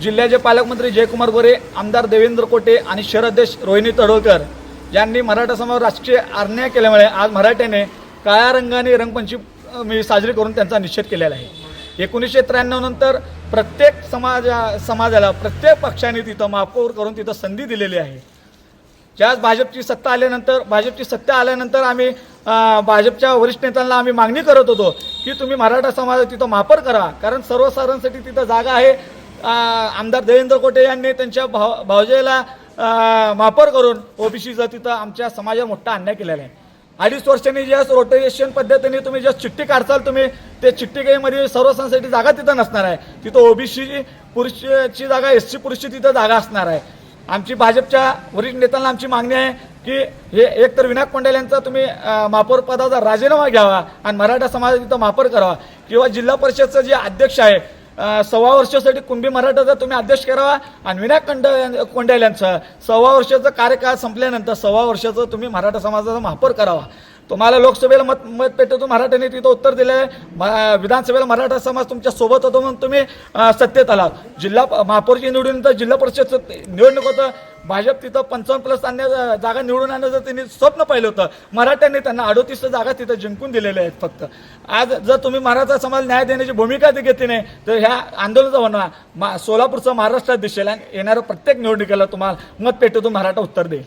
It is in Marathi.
जिल्ह्याचे पालकमंत्री जयकुमार गोरे, आमदार देवेंद्र कोटे आणि शहराध्यक्ष रोहिणी तडोळकर यांनी मराठा समाजावर राजकीय अन्याय केल्यामुळे आज मराठ्याने काळ्या रंगाने रंगपंचमी साजरी करून त्यांचा निषेध केलेला आहे। 1993 नंतर प्रत्येक समाजाला प्रत्येक पक्षाने तिथं महापौर करून तिथं संधी दिलेली आहे। ज्याच भाजपची सत्ता आल्यानंतर आम्ही भाजपच्या वरिष्ठ नेत्यांना आम्ही मागणी करत होतो की तुम्ही मराठा समाज तिथं महापौर करा, कारण सर्वसाधारणसाठी तिथं जागा आहे। आमदार देवेंद्र कोटे यांनी त्यांच्या भावजेला महापौर करून ओबीसीचा तिथं आमच्या समाजावर मोठा अन्याय केलेला आहे। 2.5 वर्षांनी ज्या रोटेशन पद्धतीने तुम्ही ज्या चिठ्ठी काढचाल तुम्ही ते चिठ्ठीमध्ये सर्वसाधारणसाठी जागा तिथं नसणार आहे। तिथं ओबीसी पुरुषची जागा, एससी पुरुषची तिथं जागा असणार आहे। आमची भाजपच्या वरिष्ठ नेत्यांना आमची मागणी आहे की हे एकतर विनायक कोंडेल यांचा तुम्ही महापौर पदाचा राजीनामा घ्यावा आणि मराठा समाज तिथं महापौर करावा, किंवा जिल्हा परिषदचं जे अध्यक्ष आहे 6 वर्षासाठी कुणबी मराठाचा तुम्ही अध्यक्ष करावा आणि विनायक कोंडेल यांचा 6 वर्षाचा कार्यकाळ संपल्यानंतर 6 वर्षाचं तुम्ही मराठा समाजाचा महापौर करावा। तुम्हाला लोकसभेला मतपेटीतून मराठ्यांनी तिथं उत्तर दिलं आहे, विधानसभेला मराठा समाज तुमच्या सोबत होतो म्हणून तुम्ही सत्तेत आलात। जिल्हा महापौरची निवडून जिल्हा परिषदचं निवडणूक होतं, भाजप तिथं 55+ जागा निवडून आणण्याचं त्यांनी स्वप्न पाहिलं होतं। मराठ्यांनी त्यांना 38 जागा तिथं जिंकून दिलेल्या आहेत। फक्त आज जर तुम्ही मराठा समाज न्याय देण्याची भूमिका घेतली नाही तर ह्या आंदोलनाचा होणार सोलापूरचं महाराष्ट्रात दिसेल आणि येणाऱ्या प्रत्येक निवडणुकीला तुम्हाला मतपेटीतून मराठा उत्तर देईल।